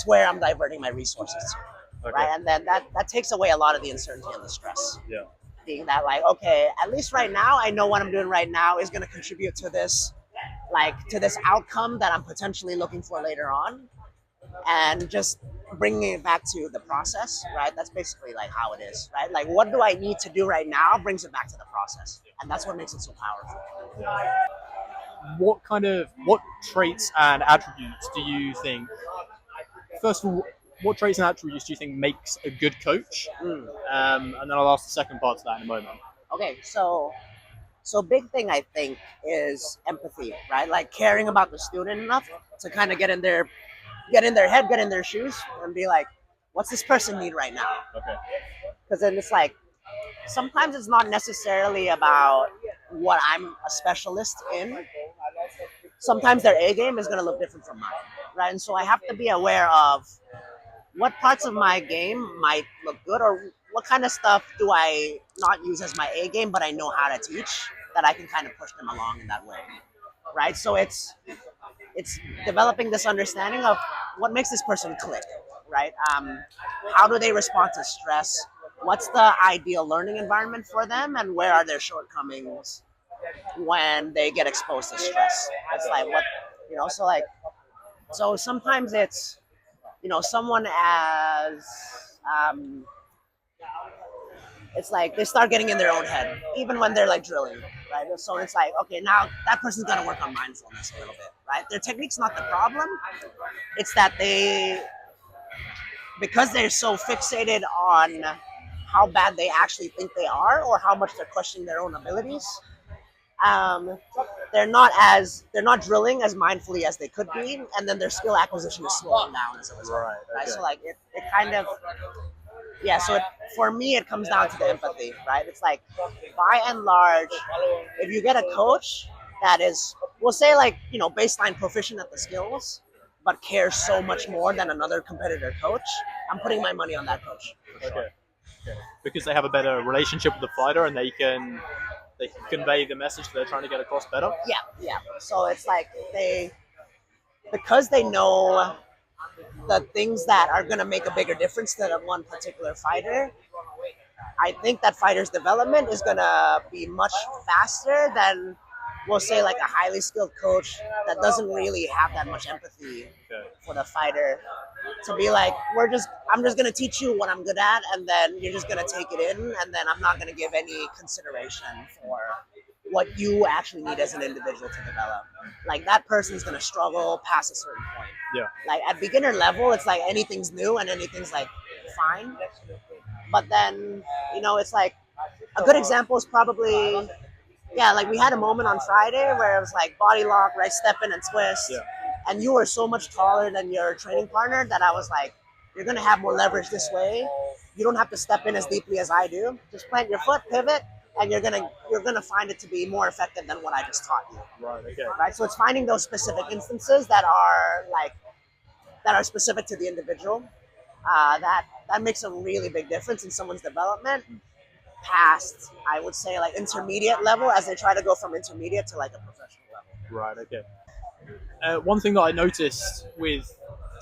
where I'm diverting my resources. Okay. Right. And then that takes away a lot of the uncertainty and the stress. Yeah. Being that like, okay, at least right now, I know what I'm doing right now is going to contribute to this, like to this outcome that I'm potentially looking for later on. And just bringing it back to the process, right? That's basically like how it is, right? Like what do I need to do right now brings it back to the process. And that's what makes it so powerful. What traits and attributes do you think, first of all, what traits and attributes do you think makes a good coach? And then I'll ask the second part to that in a moment. Okay, so big thing I think is empathy, right? Like caring about the student enough to kind of get in their head, get in their shoes, and be like, what's this person need right now? Okay. Because then it's like, sometimes it's not necessarily about what I'm a specialist in. Sometimes their A game is going to look different from mine, right? And so I have to be aware of what parts of my game might look good, or what kind of stuff do I not use as my A game, but I know how to teach that I can kind of push them along in that way, right? So it's developing this understanding of what makes this person click, right? How do they respond to stress? What's the ideal learning environment for them, and where are their shortcomings when they get exposed to stress? It's like so sometimes it's someone as it's like they start getting in their own head even when they're like drilling, right? So it's like, okay, now that person's gonna work on mindfulness a little bit, right? Their technique's not the problem. It's that because they're so fixated on how bad they actually think they are or how much they're questioning their own abilities, they're not drilling as mindfully as they could be, and then their skill acquisition is slowing down as a result. Right. Okay. So like it kind of, yeah. So for me, it comes down to the empathy, right? It's like, by and large, if you get a coach that is, we'll say like baseline proficient at the skills, but cares so much more than another competitor coach, I'm putting my money on that coach. Okay. Because they have a better relationship with the fighter and they can convey the message that they're trying to get across better. Yeah. So it's like because they know the things that are going to make a bigger difference to one particular fighter, I think that fighter's development is going to be much faster than, we'll say, like a highly skilled coach that doesn't really have that much empathy for the fighter. to be like, I'm just gonna teach you what I'm good at, and then you're just gonna take it in, and then I'm not gonna give any consideration for what you actually need as an individual to develop. Like that person's gonna struggle past a certain point. Yeah. Like at beginner level, it's like anything's new and anything's like fine. But then, it's like a good example is probably, yeah, like we had a moment on Friday where it was like body lock, right, step in and twist. Yeah. And you were so much taller than your training partner that I was like, you're gonna have more leverage this way. You don't have to step in as deeply as I do. Just plant your foot, pivot, and you're gonna find it to be more effective than what I just taught you. Right. Okay. Right. So it's finding those specific instances that are specific to the individual. That makes a really big difference in someone's development past, I would say, like intermediate level as they try to go from intermediate to like a professional level. Right. Okay. One thing that I noticed with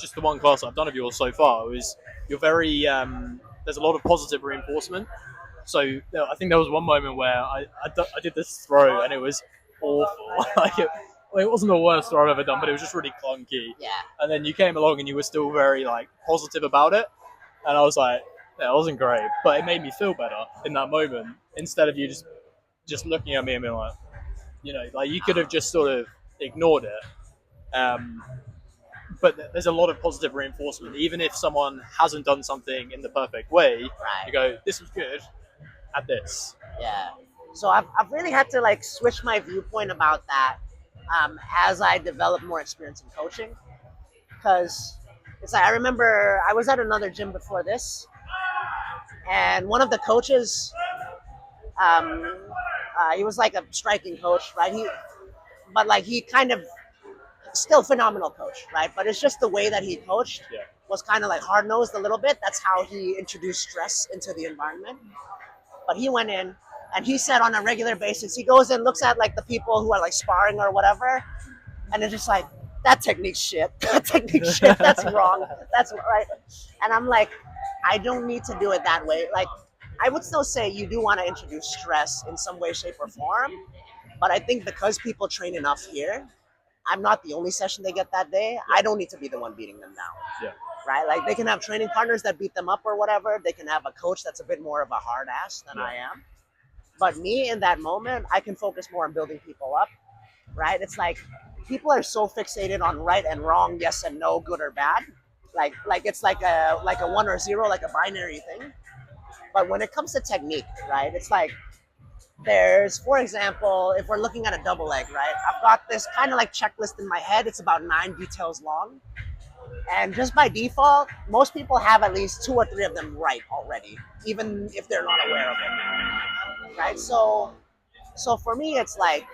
just the one class I've done of yours so far is you're very there's a lot of positive reinforcement. So I think there was one moment where I did this throw and it was awful. It wasn't the worst throw I've ever done, but it was just really clunky. Yeah. And then you came along and you were still very like positive about it, and I was like, yeah, it wasn't great, but it made me feel better in that moment instead of you just looking at me and being like, like you could have just sort of ignored it. But there's a lot of positive reinforcement. Even if someone hasn't done something in the perfect way, Right. you go, this was good at this. Yeah. So I've really had to like switch my viewpoint about that as I develop more experience in coaching. Because it's like I remember I was at another gym before this, and one of the coaches, he was like a striking coach, right? He kind of still phenomenal coach, right? But it's just the way that he coached Yeah. was kind of like hard nosed a little bit. That's how he introduced stress into the environment. But he went in and he said on a regular basis, he goes in, looks at like the people who are like sparring or whatever, and it's just like, that technique's shit. That technique's shit. That's wrong. That's right. And I'm like, I don't need to do it that way. Like, I would still say you do want to introduce stress in some way, shape, or form. But I think because people train enough here, I'm not the only session they get that day. I don't need to be the one beating them down. Yeah. Right? Like they can have training partners that beat them up or whatever. They can have a coach that's a bit more of a hard ass than I am. But me in that moment, I can focus more on building people up. Right? It's like people are so fixated on right and wrong, yes and no, good or bad. Like it's like a 1 or 0, like a binary thing. But when it comes to technique, right? It's like there's, for example, if we're looking at a double leg, right? I've got this kind of like checklist in my head. It's about 9 details long. And just by default, most people have at least 2 or 3 of them right already, even if they're not aware of it. Right? So for me, it's like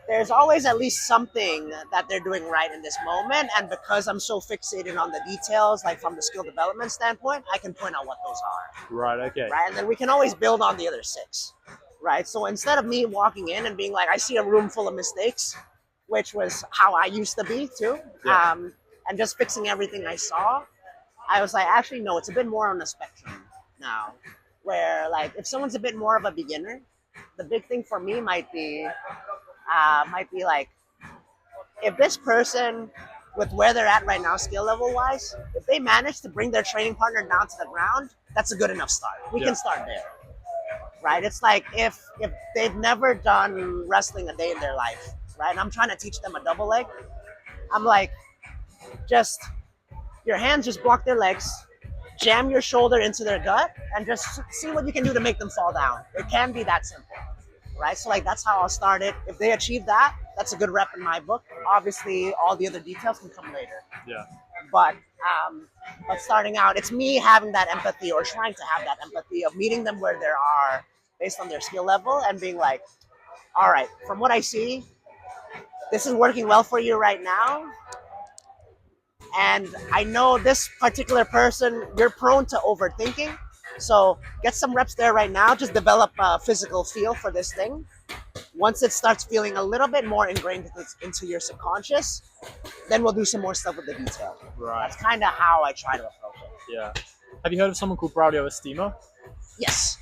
there's always at least something that they're doing right in this moment. And because I'm so fixated on the details, like from the skill development standpoint, I can point out what those are. Right, okay. Right? And then we can always build on the other 6. Right? So instead of me walking in and being like, I see a room full of mistakes, which was how I used to be too, and just fixing everything I saw, I was like, actually, no, it's a bit more on the spectrum now, where like if someone's a bit more of a beginner, the big thing for me might be like, if this person, with where they're at right now, skill level wise, if they manage to bring their training partner down to the ground, that's a good enough start. We can start there. Right? It's like if they've never done wrestling a day in their life, right? And I'm trying to teach them a double leg. I'm like, just your hands just block their legs, jam your shoulder into their gut, and just see what you can do to make them fall down. It can be that simple, right? So like that's how I'll start it. If they achieve that, that's a good rep in my book. Obviously, all the other details can come later. Yeah. But starting out, it's me having that empathy or trying to have that empathy of meeting them where they are based on their skill level and being like, all right, from what I see, this is working well for you right now. And I know this particular person, you're prone to overthinking. So get some reps there right now. Just develop a physical feel for this thing. Once it starts feeling a little bit more ingrained into your subconscious, then we'll do some more stuff with the detail. Right. That's kind of how I try to approach it. Yeah. Have you heard of someone called Braulio Estima? Yes.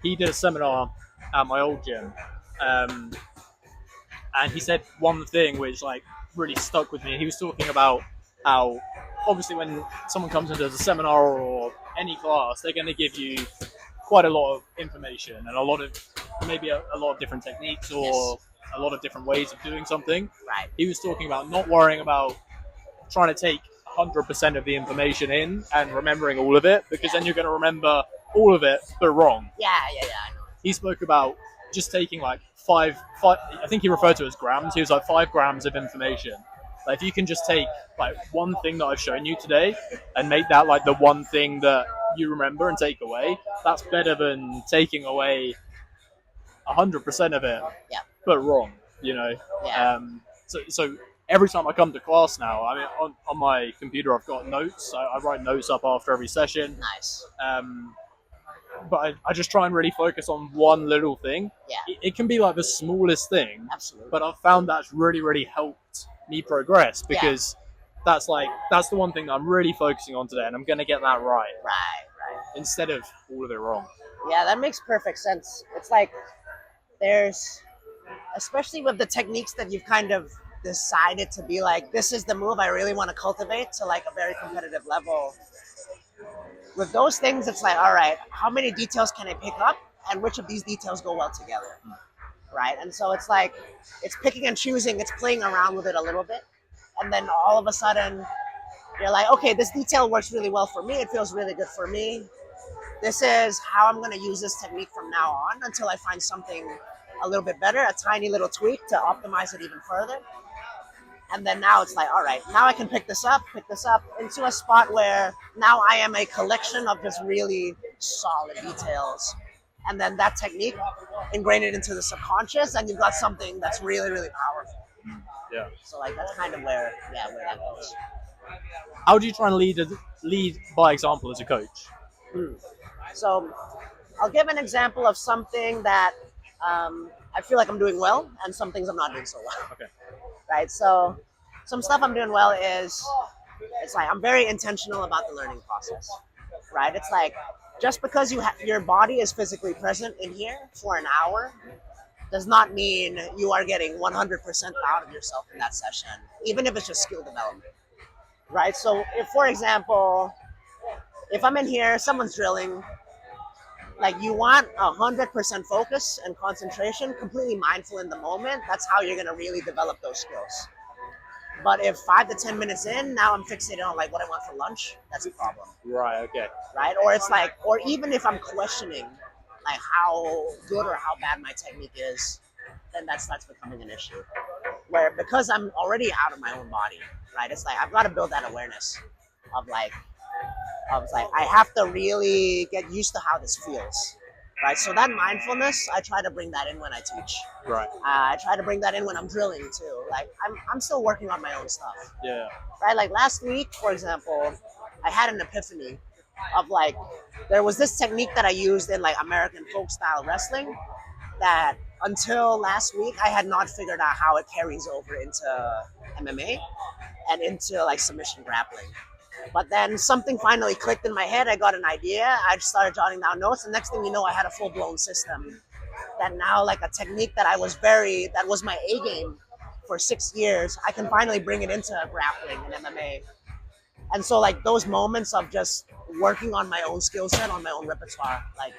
He did a seminar at my old gym, and he said one thing which like really stuck with me. He was talking about how obviously when someone comes into a seminar or any class, they're going to give you quite a lot of information and a lot of maybe a lot of different techniques or a lot of different ways of doing something. Right. He was talking about not worrying about trying to take 100% of the information in and remembering all of it, because then you're going to remember all of it but wrong. Yeah. I know. He spoke about just taking like five. I think he referred to it as grams. He was like 5 grams of information. Like if you can just take like one thing that I've shown you today and make that like the one thing that you remember and take away, that's better than taking away 100% of it, Yeah. but wrong. You know. Yeah. So every time I come to class now, I mean, on my computer I've got notes. I write notes up after every session. Nice. But I just try and really focus on one little thing. Yeah. It can be like the smallest thing, Absolutely. but I've found that's really helped me progress, because that's the one thing that I'm really focusing on today, and I'm going to get that right. Right. Instead of all of it wrong. Yeah, that makes perfect sense. It's like there's, especially with the techniques that you've kind of decided to be like, this is the move I really want to cultivate to like a very competitive level. With those things, it's like, all right, how many details can I pick up, and which of these details go well together, right? And so it's like, it's picking and choosing, it's playing around with it a little bit, and then all of a sudden, you're like, okay, this detail works really well for me, it feels really good for me. This is how I'm going to use this technique from now on until I find something a little bit better, a tiny little tweak to optimize it even further. And then now it's like, all right, now I can pick this up into a spot where now I am a collection of just really solid details. And then that technique, ingrain it into the subconscious, and you've got something that's really powerful. Yeah. So like that's kind of where that goes. How do you try and lead by example as a coach? So I'll give an example of something that I feel like I'm doing well, and some things I'm not doing so well. Okay. Right? So some stuff I'm doing well is, it's like I'm very intentional about the learning process, right? It's like just because your body is physically present in here for an hour does not mean you are getting 100% out of yourself in that session, even if it's just skill development, right? So if, for example, if I'm in here, someone's drilling, like you want 100% focus and concentration, completely mindful in the moment. That's how you're gonna really develop those skills. But if 5 to 10 minutes in, now I'm fixated on like what I want for lunch, that's a problem. Right. Okay. Right? Or it's like, or even if I'm questioning like how good or how bad my technique is, then that starts becoming an issue. Where because I'm already out of my own body, right? It's like I've got to build that awareness of like I have to really get used to how this feels, right? So that mindfulness, I try to bring that in when I teach. Right. I try to bring that in when I'm drilling too. Like I'm still working on my own stuff. Yeah. Right. Like last week, for example, I had an epiphany of like there was this technique that I used in like American folk style wrestling that until last week I had not figured out how it carries over into MMA and into like submission grappling. But then something finally clicked in my head. I got an idea. I just started jotting down notes. And next thing you know, I had a full blown system that now like a technique that that was my A game for 6 years. I can finally bring it into grappling and MMA. And so like those moments of just working on my own skill set, on my own repertoire, like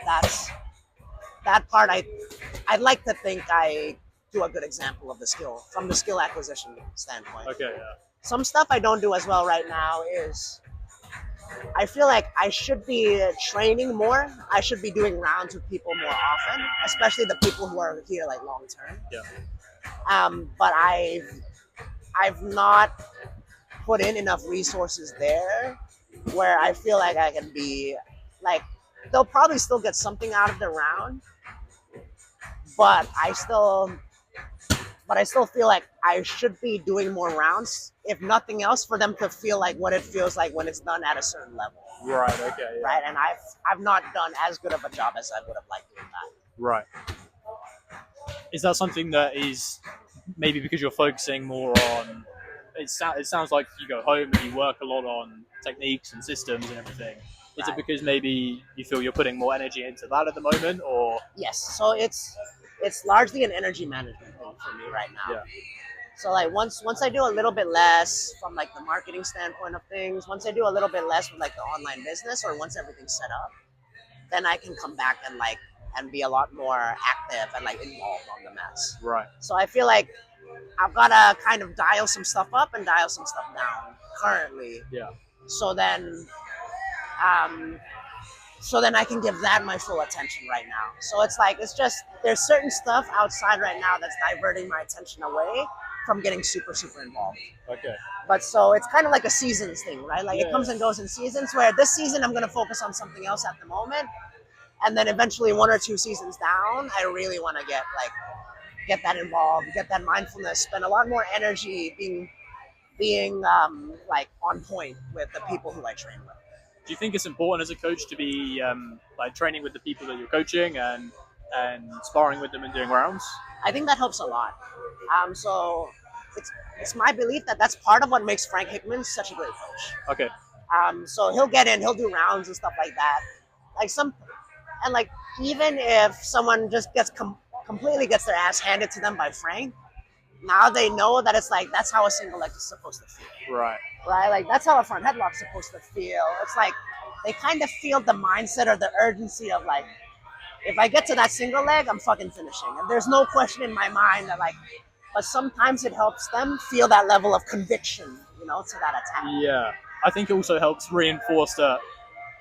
that part, I'd like to think I do a good example of the skill from the skill acquisition standpoint. Okay. Yeah. Some stuff I don't do as well right now is I feel like I should be training more. I should be doing rounds with people more often, especially the people who are here like long term. Yeah. But I've not put in enough resources there where I feel like I can be like they'll probably still get something out of the round, but I still feel like I should be doing more rounds, if nothing else, for them to feel like what it feels like when it's done at a certain level. Right. Okay. Yeah. Right. And I've not done as good of a job as I would have liked doing that. Right. Is that something that is maybe because you're focusing more on? It sounds like you go home and you work a lot on techniques and systems and everything. Is it because maybe you feel you're putting more energy into that at the moment, or? Yes. So it's largely an energy management thing for me right now. Yeah. So like once I do a little bit less from like the marketing standpoint of things, once I do a little bit less with like the online business, or once everything's set up, then I can come back and like and be a lot more active and like involved on the mats. Right. So I feel like I've gotta kind of dial some stuff up and dial some stuff down currently. Yeah. So then um, so then I can give that my full attention right now. So it's like it's just there's certain stuff outside right now that's diverting my attention away from getting super involved. Okay. But so it's kind of like a seasons thing, right? Like it Yeah. comes and goes in seasons. Where this season I'm gonna focus on something else at the moment, and then eventually 1 or 2 seasons down, I really want to get that involved, get that mindfulness, spend a lot more energy being like on point with the people who I train with. Do you think it's important as a coach to be like training with the people that you're coaching and sparring with them and doing rounds? I think that helps a lot. So it's my belief that that's part of what makes Frank Hickman such a great coach. Okay. So he'll get in, he'll do rounds and stuff like that. Like and like even if someone just completely gets their ass handed to them by Frank, now they know that it's like that's how a single leg is supposed to feel. Right. Right? Like that's how a front headlock's supposed to feel. It's like they kind of feel the mindset or the urgency of like, if I get to that single leg, I'm fucking finishing. And there's no question in my mind that like, but sometimes it helps them feel that level of conviction, to that attack. Yeah. I think it also helps reinforce that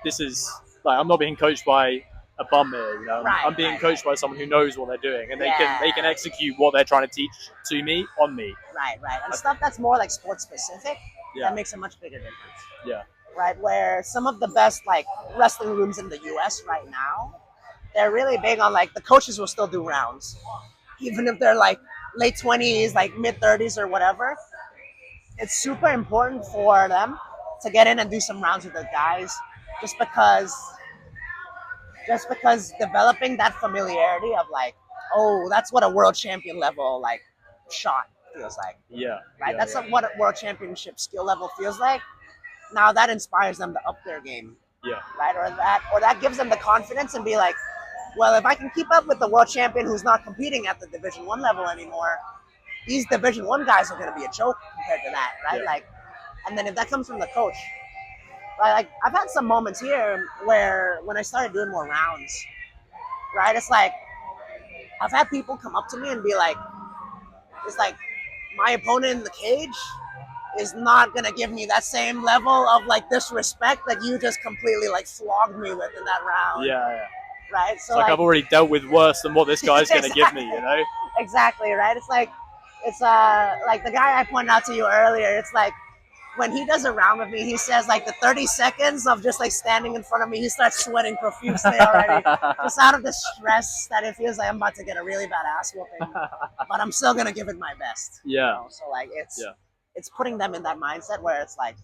this is like I'm not being coached by a bum here. Right, I'm being coached by someone who knows what they're doing, and Yeah. they can execute what they're trying to teach to me on me. Right. And stuff that's more like sports specific, Yeah. that makes a much bigger difference. Yeah. Right, where some of the best like wrestling rooms in the US right now, they're really big on like the coaches will still do rounds. Even if they're like late 20s, like mid 30s or whatever. It's super important for them to get in and do some rounds with the guys just because developing that familiarity of like, oh, that's what a world champion level like shot feels like. Yeah. Right? Yeah, That's yeah. what a world championship skill level feels like. Now that inspires them to up their game. Yeah. Right? Or that gives them the confidence and be like, well, if I can keep up with the world champion who's not competing at the Division 1 level anymore, these Division 1 guys are going to be a joke compared to that, right? Yeah. Like, and then if that comes from the coach, right? Like, I've had some moments here where when I started doing more rounds, right? It's like I've had people come up to me and be like, it's like my opponent in the cage is not gonna give me that same level of like disrespect that you just completely like flogged me with in that round. Yeah. Right. So It's like I've already dealt with worse than what this guy's going to give me, Exactly. Right. It's like like the guy I pointed out to you earlier. It's like when he does a round with me, he says like the 30 seconds of just like standing in front of me, he starts sweating profusely already, just out of the stress that it feels like I'm about to get a really bad ass whooping, but I'm still gonna give it my best. Yeah. So like it's putting them in that mindset where it's like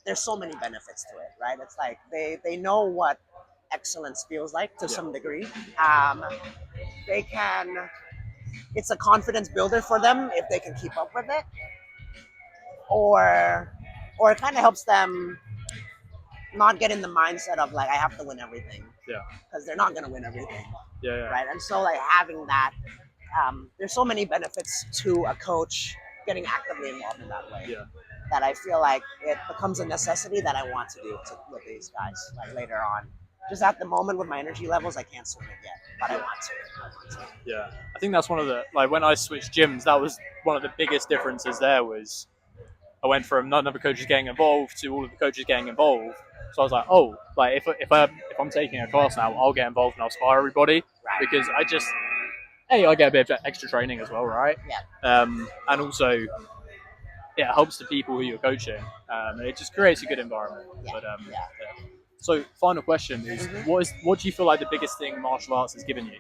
there's so many benefits to it, right? It's like they know what excellence feels like to some degree. They can. It's a confidence builder for them if they can keep up with it, or it kind of helps them not get in the mindset of like I have to win everything. Yeah. Because they're not gonna win everything. Yeah. Right. And so like having that, there's so many benefits to a coach getting actively involved in that way. Yeah. That I feel like it becomes a necessity that I want to do with these guys like later on. Just at the moment with my energy levels, I can't swing it yet, but I want to. Yeah. I think that's one of the like when I switched gyms, that was one of the biggest differences. There was I went from none of the coaches getting involved to all of the coaches getting involved. So I was like, oh, like if I'm taking a class now, I'll get involved and I'll spar everybody because I get a bit of extra training as well, right? Yeah. And also it helps the people who you're coaching, and it just creates a good environment. Yeah. But Yeah. So, final question is: what do you feel like the biggest thing martial arts has given you?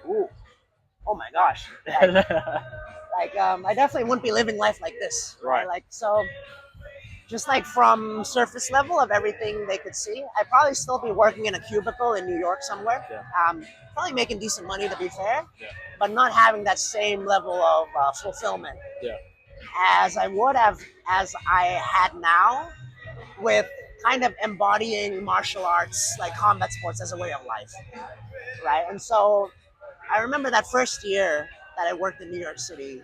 Ooh. Oh my gosh. I definitely wouldn't be living life like this. Right. Like so. Just like from surface level of everything they could see, I'd probably still be working in a cubicle in New York somewhere. Yeah. Probably making decent money to be fair, Yeah. but not having that same level of fulfillment Yeah. as I had now, with kind of embodying martial arts like combat sports as a way of life, right? And so I remember that first year that I worked in New York City.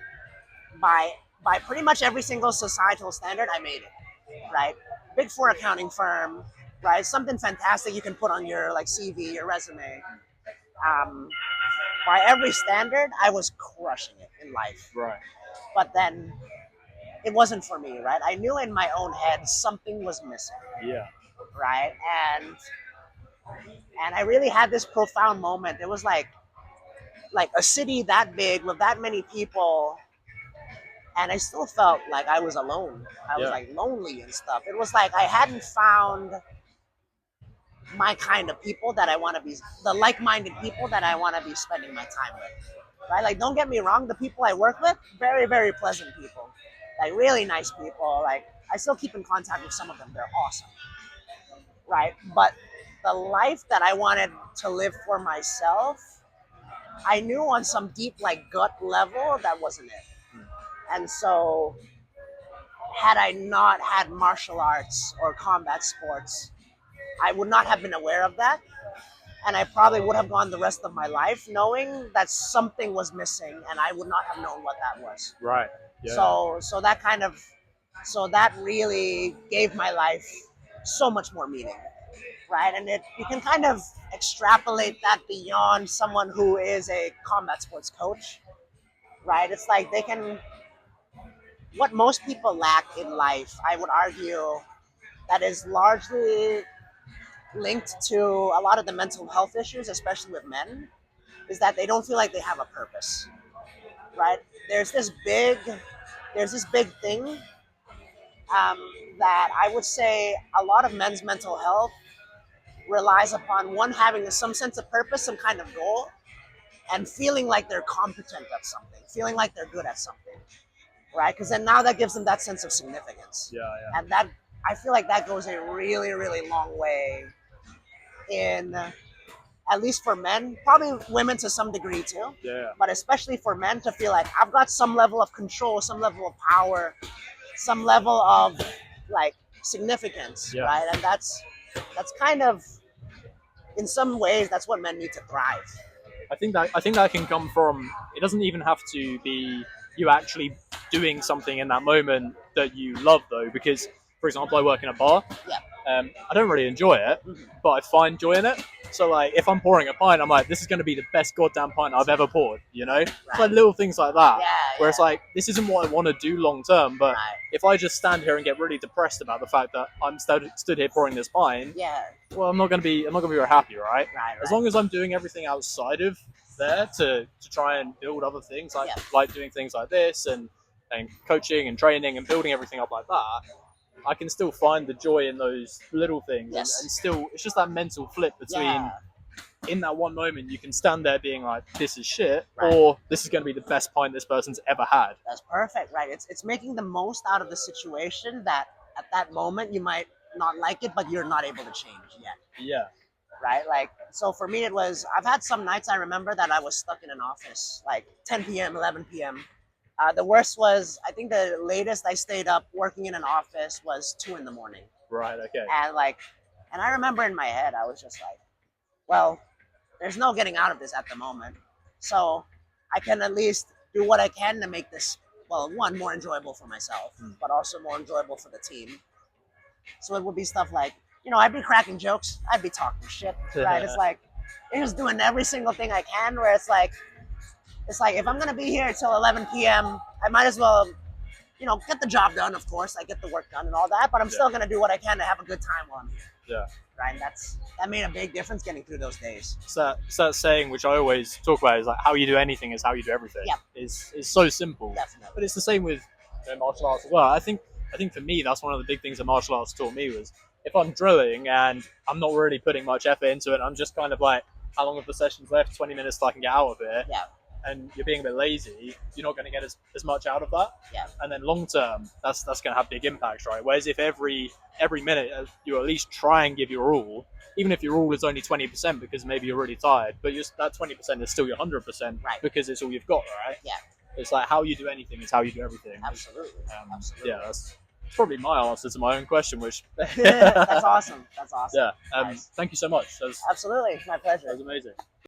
By by pretty much every single societal standard, I made it, right? Big Four accounting firm, right? Something fantastic you can put on your like CV, your resume. Um, by every standard, I was crushing it in life. Right. But then it wasn't for me, right? I knew in my own head something was missing, Yeah. right? And and I really had this profound moment. It was like a city that big with that many people, and I still felt like I was alone. I was Yeah. like lonely and stuff. It was like I hadn't found my kind of people that I want to be, the like-minded people that I want to be spending my time with. Right? Like, don't get me wrong, the people I work with, very, very pleasant people, like really nice people. Like, I still keep in contact with some of them. They're awesome, right? But the life that I wanted to live for myself, I knew on some deep, like gut level, that wasn't it. And so, had I not had martial arts or combat sports, I would not have been aware of that, and I probably would have gone the rest of my life knowing that something was missing, and I would not have known what that was. Right. Yeah. So that kind of, so that really gave my life so much more meaning, right? And it, you can kind of extrapolate that beyond someone who is a combat sports coach, right? It's like they can, what most people lack in life, I would argue, that is largely linked to a lot of the mental health issues, especially with men, is that they don't feel like they have a purpose, right? There's this big, there's this big thing um, that I would say a lot of men's mental health relies upon one having some sense of purpose, some kind of goal, and feeling like they're competent at something, feeling like they're good at something, right? Because then now that gives them that sense of significance, Yeah. Yeah. and that I feel like that goes a really, really long way in, at least for men, probably women to some degree too, Yeah. but especially for men to feel like I've got some level of control, some level of power, some level of like significance, Yeah. right? And that's kind of, in some ways, that's what men need to thrive. I think that can come from. It doesn't even have to be you actually doing something in that moment that you love, though. Because, for example, I work in a bar. Yeah. I don't really enjoy it, but I find joy in it. So, like, if I'm pouring a pint, I'm like, this is going to be the best goddamn pint I've ever poured. You know, it's like little things like that. Yeah, Where it's like, this isn't what I want to do long term, but Right. if I just stand here and get really depressed about the fact that I'm stood here pouring this pint, Yeah. well, I'm not gonna be very happy, right? Right. As long as I'm doing everything outside of there to try and build other things, like Yeah. like doing things like this and coaching and training and building everything up like that, I can still find the joy in those little things. Yes. And still, it's just that mental flip between in that one moment you can stand there being like, this is shit, Right. or this is going to be the best pint this person's ever had. That's perfect, right? It's making the most out of the situation that at that moment you might not like it, but you're not able to change yet. Yeah. Right? Like, so for me, it was, I've had some nights I remember that I was stuck in an office, like 10 p.m., 11 p.m. The worst was, I think the latest I stayed up working in an office was 2 in the morning. Right. Okay. And I remember in my head, I was just like, well, there's no getting out of this at the moment. So I can at least do what I can to make this, well, one, more enjoyable for myself, but also more enjoyable for the team. So it would be stuff like, I'd be cracking jokes, I'd be talking shit, right? It's like, you're just doing every single thing I can, where it's like if I'm gonna be here till 11 p.m., I might as well, get the job done. Of course, I get the work done and all that, but I'm still gonna do what I can to have a good time while I'm here. Yeah. Right, and that made a big difference getting through those days. So that saying, which I always talk about, is like, how you do anything is how you do everything. Yep. Is so simple. Definitely. But it's the same with martial arts as well. I think for me, that's one of the big things that martial arts taught me was, if I'm drilling and I'm not really putting much effort into it, I'm just kind of like, how long have the sessions left? 20 minutes till I can get out of it. Yeah. And you're being a bit lazy, you're not going to get as much out of that. Yeah. And then long term, that's going to have big impacts, right? Whereas if every minute you at least try and give your all, even if your all is only 20% because maybe you're really tired, but that 20% is still your 100%, right? Because it's all you've got, right? Yeah. It's like, how you do anything is how you do everything. Absolutely. Absolutely. Yeah, that's probably my answer to my own question, which That's awesome. Yeah. Nice. Thank you so much. Absolutely, it's my pleasure. That was amazing.